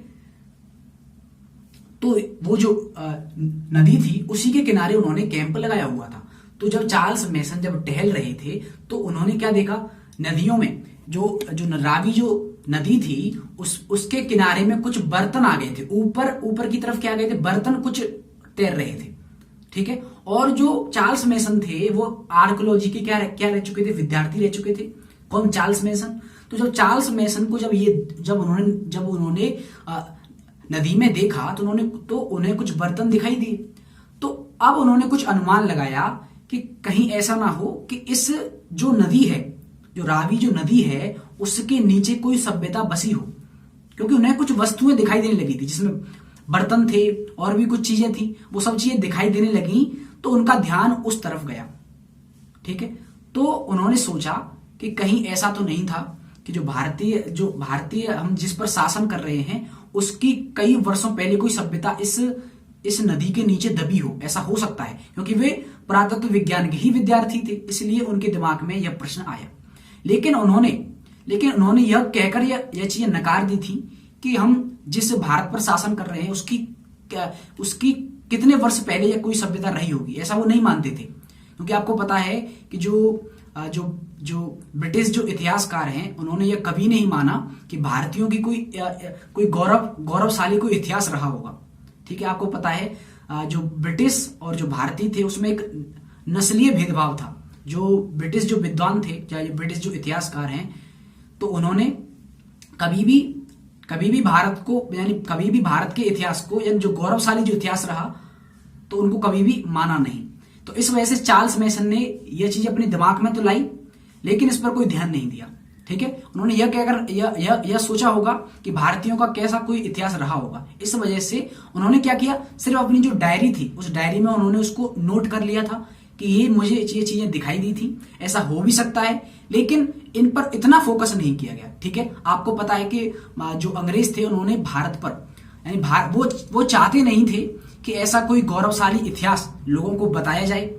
तो वो जो नदी थी उसी के किनारे उन्होंने कैंप लगाया हुआ था। तो जब चार्ल्स मेसन जब टहल रहे थे तो उन्होंने क्या देखा, नदियों में जो रावी जो नदी थी उसके किनारे में कुछ बर्तन आ गए थे, ऊपर की तरफ क्या आ गए थे, बर्तन कुछ तैर रहे थे। ठीक है, और जो चार्ल्स मेसन थे वो आर्कियोलॉजी के क्या रह चुके थे, विद्यार्थी रह चुके थे। कौन, चार्ल्स मेसन। तो जब चार्ल्स मेसन को जब उन्होंने नदी में देखा तो उन्हें कुछ बर्तन दिखाई दिए। तो अब उन्होंने कुछ अनुमान लगाया कि कहीं ऐसा ना हो कि इस जो नदी है, जो रावी जो नदी है, उसके नीचे कोई सभ्यता बसी हो, क्योंकि उन्हें कुछ वस्तुएं दिखाई देने लगी थी जिसमें बर्तन थे और भी कुछ चीजें थी, वो सब चीजें दिखाई देने लगी, तो उनका ध्यान उस तरफ गया। ठीक है, तो उन्होंने सोचा कि कहीं ऐसा तो नहीं था कि जो भारतीय हम जिस पर शासन कर रहे हैं उसकी कई वर्षों पहले कोई सभ्यता इस नदी के नीचे दबी हो। ऐसा हो सकता है, क्योंकि वे पुरातत्व विज्ञान के ही विद्यार्थी थे, इसलिए उनके दिमाग में यह प्रश्न आया। लेकिन उन्होंने यह कहकर यह चीजें नकार दी थी कि हम जिस भारत पर शासन कर रहे हैं उसकी कितने वर्ष पहले या कोई सभ्यता रही होगी, ऐसा वो नहीं मानते थे। क्योंकि आपको पता है कि जो ब्रिटिश जो इतिहासकार हैं उन्होंने यह कभी नहीं माना कि भारतीयों की कोई गौरवशाली कोई इतिहास रहा होगा। ठीक है, आपको पता है जो ब्रिटिश और जो भारतीय थे उसमें एक नस्लीय भेदभाव था। जो ब्रिटिश जो विद्वान थे, चाहे ब्रिटिश जो इतिहासकार हैं, तो उन्होंने कभी भी भारत को, यानी कभी भी भारत के इतिहास को, यानी जो गौरवशाली जो इतिहास रहा, तो उनको कभी भी माना नहीं। तो इस वजह से चार्ल्स मेसन ने यह चीज अपने दिमाग में तो लाई, लेकिन इस पर कोई ध्यान नहीं दिया। ठीक है, उन्होंने यह कहकर यह सोचा होगा कि भारतीयों का कैसा कोई इतिहास रहा होगा। इस वजह से उन्होंने क्या किया, सिर्फ अपनी जो डायरी थी उस डायरी में उन्होंने उसको नोट कर लिया था कि ये मुझे ये चीजें दिखाई दी थी, ऐसा हो भी सकता है, लेकिन इन पर इतना फोकस नहीं किया गया। ठीक है, आपको पता है कि जो अंग्रेज थे उन्होंने भारत पर, यानी वो चाहते नहीं थे कि ऐसा कोई गौरवशाली इतिहास लोगों को बताया जाए,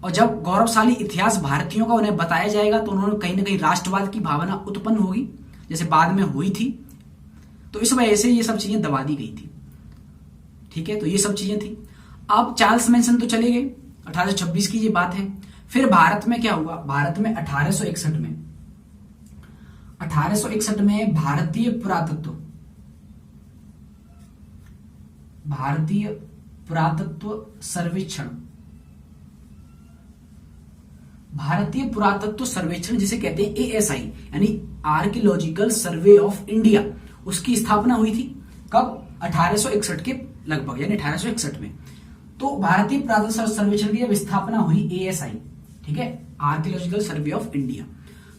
और जब गौरवशाली इतिहास भारतीयों का उन्हें बताया जाएगा तो उन्होंने कहीं ना कहीं राष्ट्रवाद की भावना उत्पन्न होगी, जैसे बाद में हुई थी। तो इस वजह से ये सब चीजें दबा दी गई थी। ठीक है, तो ये सब चीजें थी। अब चार्ल्स मेसन तो चले गए, 1826 की ये बात है। फिर भारत में क्या हुआ, भारत में 1861 में भारतीय पुरातत्व सर्वेक्षण जिसे कहते हैं ASI, यानी आर्कियोलॉजिकल सर्वे ऑफ इंडिया, उसकी स्थापना हुई थी। कब, 1861 के लगभग, यानी 1861 में। तो भारतीय पुरातत्व सर्वेक्षण की जब स्थापना हुई ASI, ठीक है, आर्कियोलॉजिकल सर्वे ऑफ इंडिया,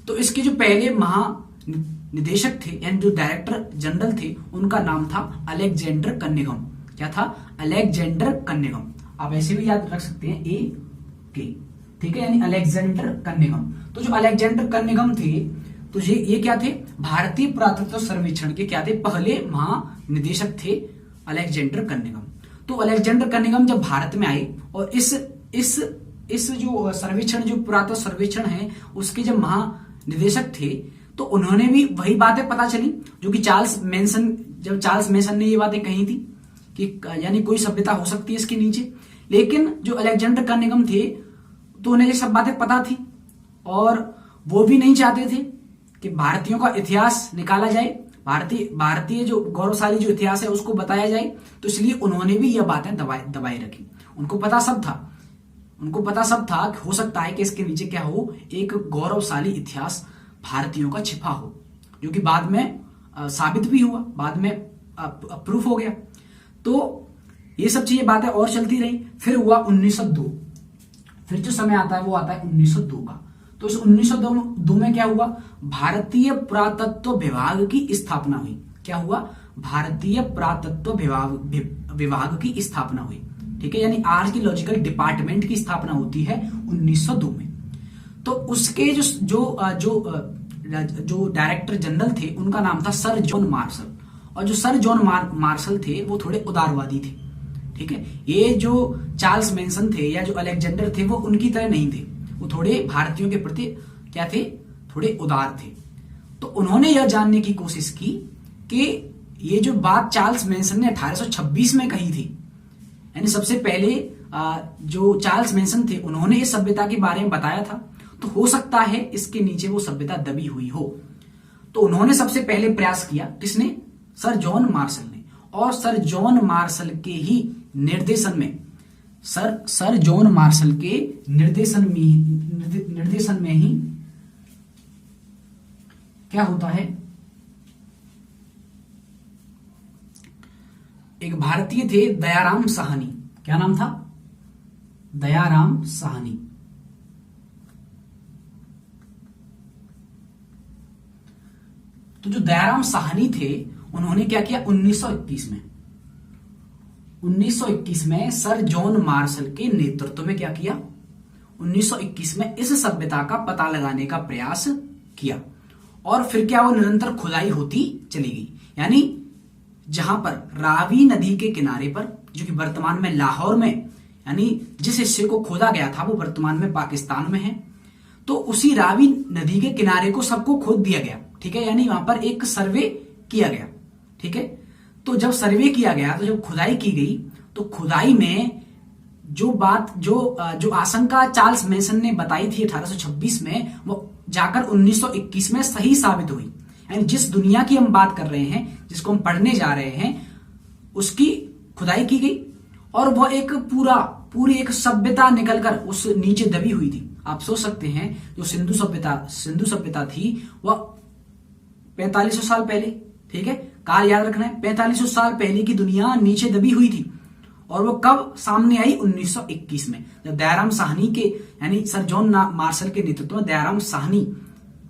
तो इसके जो पहले महानिदेशक थे, यानी जो डायरेक्टर जनरल थे, उनका नाम था अलेक्जेंडर कनिंघम। क्या था, अलेक्जेंडर कनिंघम। आप ऐसे भी याद रख सकते हैं AK, ठीक है, यानी अलेक्जेंडर कनिंघम। तो जो अलेक्जेंडर कनिंघम थे, तो ये क्या थे, भारतीय पुरातत्व सर्वेक्षण के क्या थे, पहले महानिदेशक थे अलेक्जेंडर कनिंघम। तो अलेक्जेंडर कनिंघम जब भारत में आए और इस जो सर्वेक्षण, जो पुरातत्व सर्वेक्षण है, उसके जब महानिदेशक थे, तो उन्होंने भी वही बातें पता चली जो कि चार्ल्स मेसन ने ये बातें कही थी कि यानी कोई सभ्यता हो सकती है इसके नीचे। लेकिन जो अलेक्जेंडर कनिंघम थे, तो उन्हें ये सब बातें पता थी और वो भी नहीं चाहते थे कि भारतीयों का इतिहास निकाला जाए, भारतीय जो गौरवशाली जो इतिहास है उसको बताया जाए। तो इसलिए उन्होंने भी यह बातें दबाए रखी। उनको पता सब था कि हो सकता है कि इसके नीचे क्या हो, एक गौरवशाली इतिहास भारतीयों का छिपा हो, जो कि बाद में साबित भी हुआ, बाद में प्रूफ हो गया। तो ये सब चीजें बातें और चलती रही। फिर हुआ 1902, फिर जो समय आता है वो आता है 1902 का। तो इस 1902 में क्या हुआ, भारतीय पुरातत्व विभाग की स्थापना हुई। क्या हुआ, भारतीय पुरातत्व विभाग की स्थापना हुई। ठीक है, यानी आर्कियोलॉजिकल डिपार्टमेंट की स्थापना होती है 1902 में। तो उसके जो डायरेक्टर जनरल थे उनका नाम था सर जॉन मार्शल, और जो सर जॉन मार्शल थे वो थोड़े उदारवादी थे। ठीक है, ये जो चार्ल्स मैनसन थे या जो अलेक्जेंडर थे वो उनकी तरह नहीं थे, वो थोड़े भारतीयों के प्रति क्या थे, थोड़े उदार थे। तो उन्होंने यह जानने की कोशिश की कि ये जो बात चार्ल्स मैनसन ने 1826 में कही थी, यानी सबसे पहले जो चार्ल्स मैनसन थे उन्होंने इस सभ्यता के बारे में बताया था, तो हो सकता है इसके नीचे वो सभ्यता दबी हुई हो। तो उन्होंने सबसे पहले प्रयास किया, किसने, सर जॉन मार्शल ने, और सर जॉन मार्शल के ही निर्देशन में, सर जॉन मार्शल के निर्देशन में ही क्या होता है, एक भारतीय थे दयाराम साहनी, क्या नाम था, दयाराम साहनी। तो जो दयाराम साहनी थे उन्होंने क्या किया, 1921 में सर जॉन मार्शल के नेतृत्व में क्या किया, 1921 में इस सभ्यता का पता लगाने का प्रयास किया। और फिर क्या, वो निरंतर खुदाई होती चली गई, यानी जहां पर रावी नदी के किनारे पर, जो कि वर्तमान में लाहौर में, यानी जिस हिस्से को खोदा गया था वो वर्तमान में पाकिस्तान में है, तो उसी रावी नदी के किनारे को सबको खोद दिया गया। ठीक है, यानी वहां पर एक सर्वे किया गया। ठीक है, तो जब सर्वे किया गया, तो जब खुदाई की गई, तो खुदाई में जो बात जो आशंका चार्ल्स मैनसन ने बताई थी 1826 में, वो जाकर 1921 में सही साबित हुई। यानी जिस दुनिया की हम बात कर रहे हैं, जिसको हम पढ़ने जा रहे हैं, उसकी खुदाई की गई और वह एक पूरी एक सभ्यता निकलकर उस नीचे दबी हुई थी। आप सोच सकते हैं, जो सिंधु सभ्यता थी वह 4500 साल पहले, ठीक है, काल याद रखना है, 4500 साल पहले की दुनिया नीचे दबी हुई थी, और वो कब सामने आई, 1921 में, जब दयाराम साहनी के, यानी सर जॉन मार्शल के नेतृत्व में दयाराम साहनी,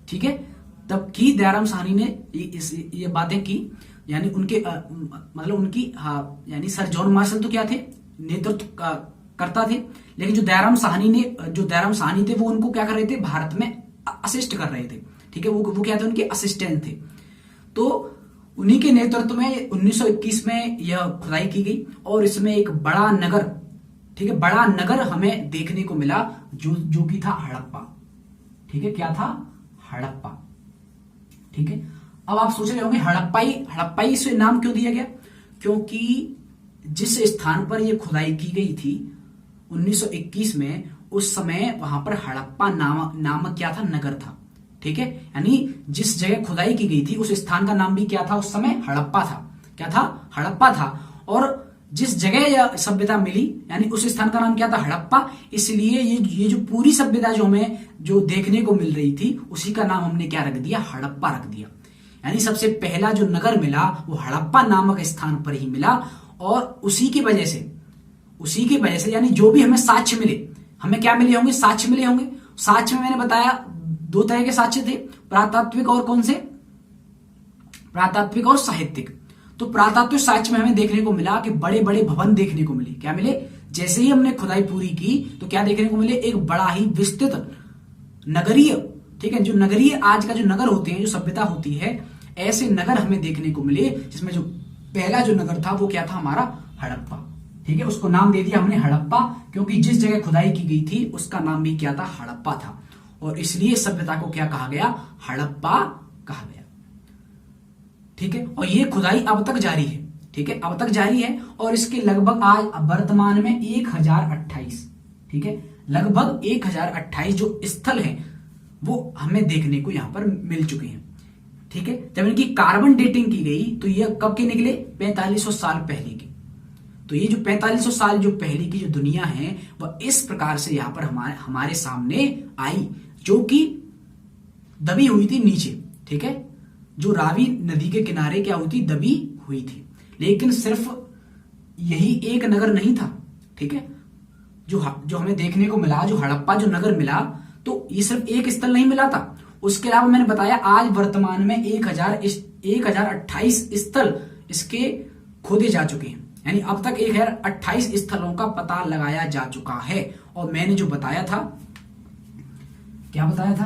ठीक है, तब की दयाराम साहनी ने ये बातें की, यानी उनके मतलब उनकी, यानी सर जॉन मार्शल तो क्या थे, नेतृत्व करता थे, लेकिन जो दयाराम साहनी थे वो उनको क्या कर रहे थे, भारत में असिस्ट कर रहे थे। ठीक है, वो क्या थे, उनके असिस्टेंट थे। तो उन्हीं के नेतृत्व में 1921 में यह खुदाई की गई, और इसमें एक बड़ा नगर, ठीक है, बड़ा नगर हमें देखने को मिला, जो कि था हड़प्पा। ठीक है, क्या था, हड़प्पा। ठीक है, अब आप सोच रहे होंगे हड़प्पाई इसे नाम क्यों दिया गया, क्योंकि जिस स्थान पर यह खुदाई की गई थी 1921 में, उस समय वहां पर हड़प्पा नामक क्या था, नगर था। ठीक है, यानी जिस जगह खुदाई की गई थी उस स्थान का नाम भी क्या था, उस समय हड़प्पा था। क्या था, हड़प्पा था। और जिस जगह यह सभ्यता मिली, यानी उस स्थान का नाम क्या था, हड़प्पा। इसलिए ये जो पूरी सभ्यता जो हमें जो देखने को मिल रही थी, उसी का नाम हमने क्या रख दिया, हड़प्पा रख दिया। यानी सबसे पहला जो नगर मिला वो हड़प्पा नामक स्थान पर ही मिला, और उसी की वजह से यानी जो भी हमें साक्ष्य मिले, हमें क्या मिले होंगे, साक्ष्य मिले होंगे। साक्ष्य में मैंने बताया 2 तरह के साक्ष्य थे, पुरातात्विक और कौन से, पुरातात्विक और साहित्यिक। तो पुरातात्विक साक्ष्य में हमें देखने को मिला कि बड़े बड़े भवन देखने को मिले। क्या मिले, जैसे ही हमने खुदाई पूरी की तो क्या देखने को मिले, एक बड़ा ही विस्तृत नगरीय, ठीक है, जो नगरीय आज का जो नगर होते हैं, जो सभ्यता होती है, ऐसे नगर हमें देखने को मिले, जिसमें जो पहला जो नगर था वो क्या था, हमारा हड़प्पा। ठीक है, उसको नाम दे दिया हमने हड़प्पा, क्योंकि जिस जगह खुदाई की गई थी उसका नाम भी क्या था, हड़प्पा था, और इसलिए सभ्यता को क्या कहा गया, हड़प्पा कहा गया। ठीक है, और ये खुदाई अब तक जारी है। ठीक है, अब तक जारी है, और इसके लगभग आज वर्तमान में 1028, ठीक है, लगभग 1028 जो स्थल हैं वो हमें देखने को यहां पर मिल चुके हैं। ठीक है, जब इनकी कार्बन डेटिंग की गई तो ये कब के निकले, 4500 साल पहले की। तो ये जो 4500 साल जो पहले की जो दुनिया है वह इस प्रकार से यहां पर हमारे सामने आई, जो कि दबी हुई थी नीचे। ठीक है, जो रावी नदी के किनारे क्या हुई थी, दबी हुई थी। लेकिन सिर्फ यही एक नगर नहीं था। ठीक है, जो हमें देखने को मिला, जो हड़प्पा जो नगर मिला, तो ये सिर्फ एक स्थल नहीं मिला था। उसके अलावा मैंने बताया आज वर्तमान में 1028 स्थल इसके खोदे जा चुके हैं, यानी अब तक 1028 स्थलों का पता लगाया जा चुका है। और मैंने जो बताया था, क्या बताया था,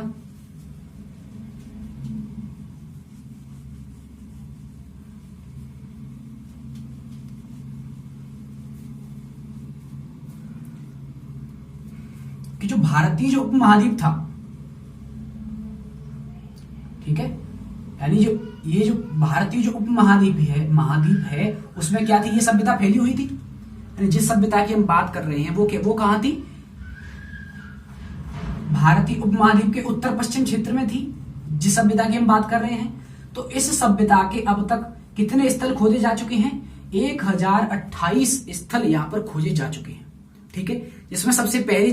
कि जो भारतीय जो उपमहाद्वीप था, ठीक है, यानी जो ये जो भारतीय जो उपमहाद्वीप महाद्वीप है उसमें क्या थी, ये सभ्यता फैली हुई थी। यानी जिस सभ्यता की हम बात कर रहे हैं वो कहां थी, भारतीय उपमहाद्वीप के उत्तर पश्चिम क्षेत्र में थी, जिस सभ्यता की हम बात कर रहे हैं। तो इस सभ्यता के अब तक कितने स्थल खोजे जा चुके हैं, 1028 स्थल यहां पर खोजे जा चुके हैं, ठीक है। जिसमें सबसे पहले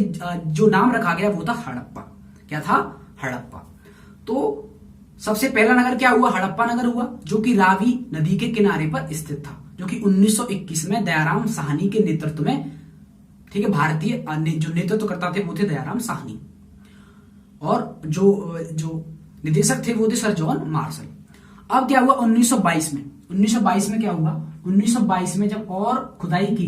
जो नाम रखा गया वो था हड़प्पा। क्या था, हड़प्पा। तो सबसे पहला नगर क्या हुआ, हड़प्पा नगर हुआ, जो कि रावी नदी के किनारे पर स्थित था, जो कि 1921 में दयाराम साहनी के नेतृत्व में, ठीक है, भारतीय जो नेतृत्व करता थे वो थे दयाराम साहनी, और जो निदेशक थे वो थे सर जॉन मार्शल। अब क्या हुआ 1922 में, 1922 में क्या हुआ, 1922 में जब और खुदाई की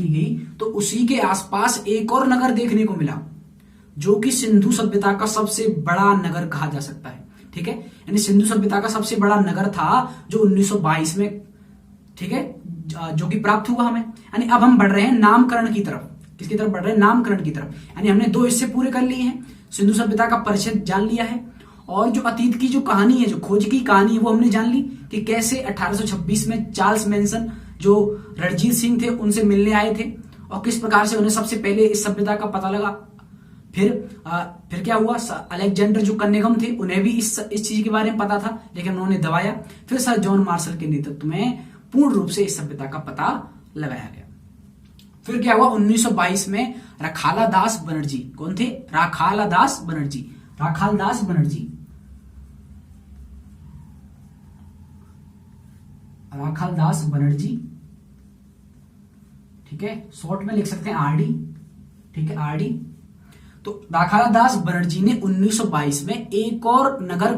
गई तो उसी के आसपास एक और नगर देखने को मिला, जो कि सिंधु सभ्यता का सबसे बड़ा नगर कहा जा सकता है, ठीक है। यानी सिंधु सभ्यता का सबसे बड़ा नगर था जो 1922 में, ठीक है, जो कि प्राप्त हुआ हमें। यानी अब हम बढ़ रहे हैं नामकरण की तरफ। किसकी तरफ बढ़ रहे हैं, नामकरण की तरफ। यानी हमने 2 हिस्से पूरे कर लिए हैं, सिंधु सभ्यता का परिचय जान लिया है, और जो अतीत की जो कहानी है, जो खोज की कहानी है वो हमने जान ली कि कैसे 1826 में चार्ल्स मैनसन जो रणजीत सिंह थे उनसे मिलने आए थे, और किस प्रकार से उन्हें सबसे पहले इस सभ्यता का पता लगा। फिर क्या हुआ, अलेक्जेंडर जो कन्नेगम थे उन्हें भी इस चीज के बारे में पता था, लेकिन उन्होंने दबाया। फिर सर जॉन मार्शल के नेतृत्व में पूर्ण रूप से इस सभ्यता का पता लगाया गया। फिर क्या हुआ 1922 में राखाल दास बनर्जी, कौन थे, राखाल दास बनर्जी, ठीक है, शॉर्ट में लिख सकते हैं आरडी, ठीक है, आरडी। तो राखाल दास बनर्जी ने 1922 में एक और नगर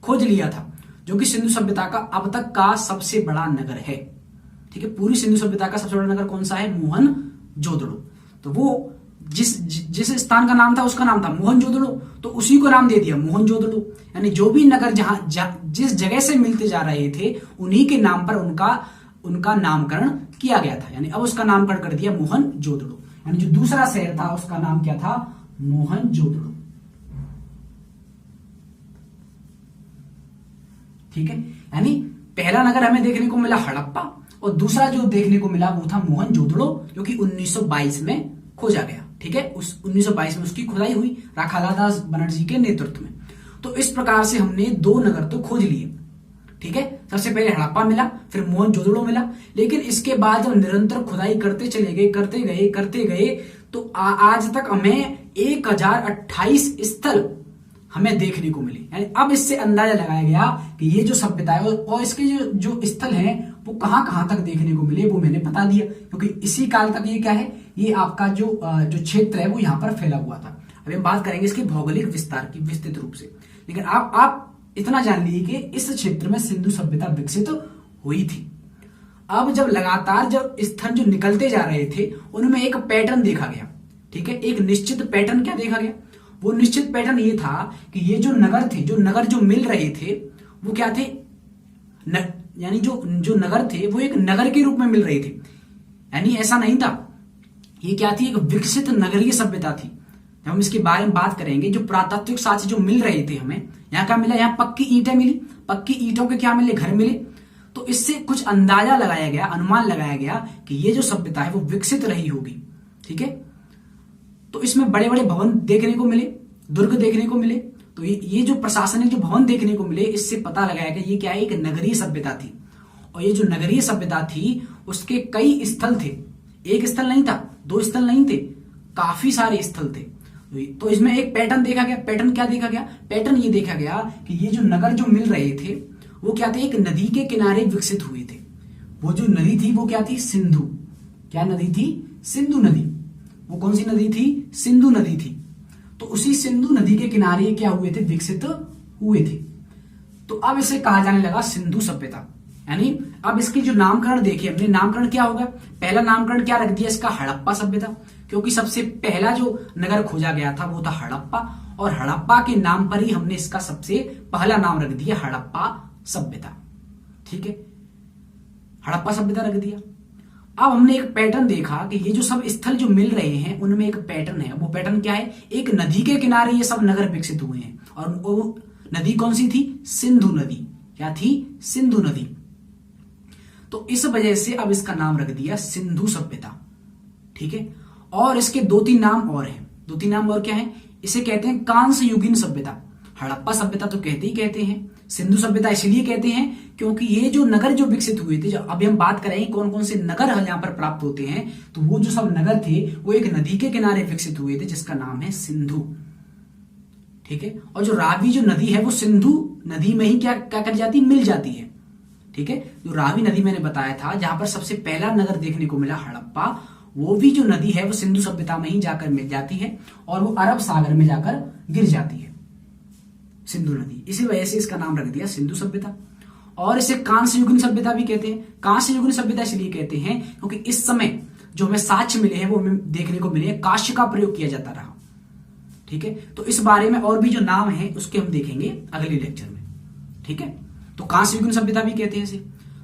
खोज लिया था, जो कि सिंधु सभ्यता का अब तक का सबसे बड़ा नगर है, ठीक है। पूरी सिंधु सभ्यता का सबसे बड़ा नगर कौन सा है, मोहनजोदड़ो। तो वो जिस स्थान का नाम था उसका नाम था मोहनजोदड़ो, तो उसी को नाम दे दिया मोहनजोदड़ो। यानी जो भी नगर जिस जगह से मिलते जा रहे थे उन्हीं के नाम पर उनका नामकरण किया गया था। यानी अब उसका नामकरण कर दिया मोहनजोदड़ो। यानी जो दूसरा शहर था उसका नाम क्या था, मोहनजोदड़ो, ठीक है। यानी पहला नगर हमें देखने को मिला हड़प्पा, और दूसरा जो देखने को मिला वो था मोहनजोदड़ो, जो कि 1922 में खोजा गया, ठीक है। उस 1922 में उसकी खुदाई हुई राखाल दास बनर्जी के नेतृत्व में। तो इस प्रकार से हमने 2 नगर तो खोज लिए, ठीक है। सबसे पहले हड़प्पा मिला, फिर मोहनजोदड़ो मिला, लेकिन इसके बाद जब निरंतर खुदाई करते गए तो आज तक हमें 1028 स्थल हमें देखने को मिले। यानी अब इससे अंदाजा लगाया गया कि ये जो सभ्यता है और इसके जो स्थल हैं वो कहां तक देखने को मिले, वो मैंने बता दिया, क्योंकि इसी काल तक ये क्या है, ये आपका जो क्षेत्र है वो यहाँ पर फैला हुआ था। अभी हम बात करेंगे इसके भौगोलिक विस्तार की विस्तृत रूप से, लेकिन आप इतना जान लीजिए कि इस क्षेत्र में सिंधु सभ्यता विकसित हुई थी। अब जब लगातार जब स्थल जो निकलते जा रहे थे उनमें एक पैटर्न देखा गया, ठीक है। एक निश्चित पैटर्न क्या देखा गया, वो निश्चित पैटर्न ये था कि ये जो नगर जो मिल रहे थे वो क्या थे, यानी जो नगर थे वो एक नगर के रूप में मिल रहे थे। यानी ऐसा नहीं था, ये क्या थी, एक विकसित नगरीय सभ्यता थी। जब हम इसके बारे में बात करेंगे, जो पुरातात्विक साक्ष्य जो मिल रहे थे हमें, यहाँ क्या मिला, यहाँ पक्की ईंटें मिली, पक्की ईंटों के क्या मिले, घर मिले। तो इससे कुछ अंदाजा लगाया गया, अनुमान लगाया गया कि ये जो सभ्यता है वो विकसित रही होगी, ठीक है। तो इसमें बड़े बड़े भवन देखने को मिले, दुर्ग देखने को मिले। तो ये जो प्रशासनिक जो भवन देखने को मिले, इससे पता लगाया गया ये क्या है, एक नगरीय सभ्यता थी। और ये जो नगरीय सभ्यता थी उसके कई स्थल थे, एक स्थल नहीं था, 2 स्थल नहीं थे, काफी सारे स्थल थे। तो इसमें एक पैटर्न देखा गया। पैटर्न क्या देखा गया, पैटर्न ये देखा गया कि ये जो नगर जो मिल रहे थे वो क्या थे, एक नदी के किनारे विकसित हुए थे। वो जो नदी थी वो क्या थी, सिंधु। क्या नदी थी, सिंधु नदी। वो कौन सी नदी थी, सिंधु नदी थी। तो उसी सिंधु नदी के किनारे क्या हुए थे, विकसित हुए थे। तो अब इसे कहा जाने लगा सिंधु सभ्यता। यानी अब इसकी जो नामकरण देखिए हमने, नामकरण क्या होगा, पहला नामकरण क्या रख दिया इसका, हड़प्पा सभ्यता, क्योंकि सबसे पहला जो नगर खोजा गया था वो था हड़प्पा, और हड़प्पा के नाम पर ही हमने इसका सबसे पहला नाम रख दिया हड़प्पा सभ्यता। ठीक है, हड़प्पा सभ्यता रख दिया। अब हमने एक पैटर्न देखा कि ये जो सब स्थल जो मिल रहे हैं उनमें एक पैटर्न है। वो पैटर्न क्या है, एक नदी के किनारे ये सब नगर विकसित हुए हैं, और वो नदी कौन सी थी, सिंधु नदी। क्या थी, सिंधु नदी। तो इस वजह से अब इसका नाम रख दिया सिंधु सभ्यता। ठीक है, और इसके दो तीन नाम और हैं। दो तीन नाम और क्या है, इसे कहते हैं कांस्य युगीन सभ्यता। हड़प्पा सभ्यता तो कहते ही कहते हैं, सिंधु सभ्यता इसलिए कहते हैं क्योंकि ये जो नगर जो विकसित हुए थे, जो अभी हम बात करेंगे कौन कौन से नगर यहाँ पर प्राप्त होते हैं, तो वो जो सब नगर थे वो एक नदी के किनारे विकसित हुए थे जिसका नाम है सिंधु। ठीक है, और जो रावी जो नदी है वो सिंधु नदी में ही क्या क्या कर जाती, मिल जाती है। ठीक है, जो रावी नदी मैंने बताया था जहां पर सबसे पहला नगर देखने को मिला हड़प्पा, वो भी जो नदी है वो सिंधु सभ्यता में ही जाकर मिल जाती है और वो अरब सागर में जाकर गिर जाती है, सिंधु नदी। इसी वजह से इसका नाम रख दिया सिंधु सभ्यता। और इसे कांस्य युगीन सभ्यता भी कहते हैं। कांस्य युगीन सभ्यता इसलिए कहते हैं क्योंकि इस समय जो हमें साक्ष्य मिले हैं वो हमें देखने को मिले, कांस्य का प्रयोग किया जाता रहा। ठीक है, तो इस बारे में और भी जो नाम है उसके हम देखेंगे अगले लेक्चर में। ठीक है, तो कांस्य युगीन सभ्यता भी कहते हैं इसे।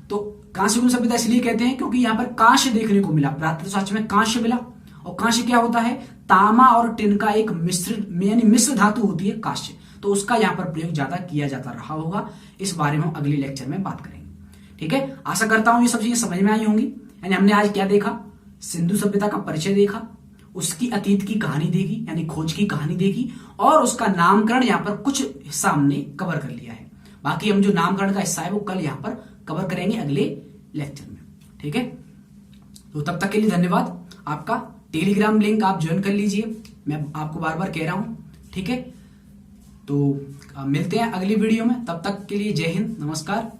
तो कांस्य युगीन सभ्यता इसलिए कहते हैं क्योंकि यहां पर कांस्य देखने को मिला, पुरातत्व साक्ष्य में कांस्य मिला। और कांस्य क्या होता है, तांबा और टिन का एक मिश्र धातु होती है कांस्य, तो उसका यहां पर प्रयोग ज्यादा किया जाता रहा होगा। इस बारे में हम अगले लेक्चर में बात करेंगे। ठीक है, आशा करता हूं ये सब चीजें समझ में आई होंगी। यानी हमने आज क्या देखा, सिंधु सभ्यता का परिचय देखा, उसकी अतीत की कहानी देखी यानी खोज की कहानी देखी, और उसका नामकरण यहाँ पर कुछ हिस्सा हमने कवर कर लिया है। बाकी हम जो नामकरण का हिस्सा है वो कल यहाँ पर कवर करेंगे अगले लेक्चर में। ठीक है, तो तब तक के लिए धन्यवाद। आपका टेलीग्राम लिंक आप ज्वाइन कर लीजिए, मैं आपको बार बार कह रहा हूं। ठीक है, तो मिलते हैं अगली वीडियो में, तब तक के लिए जय हिंद, नमस्कार।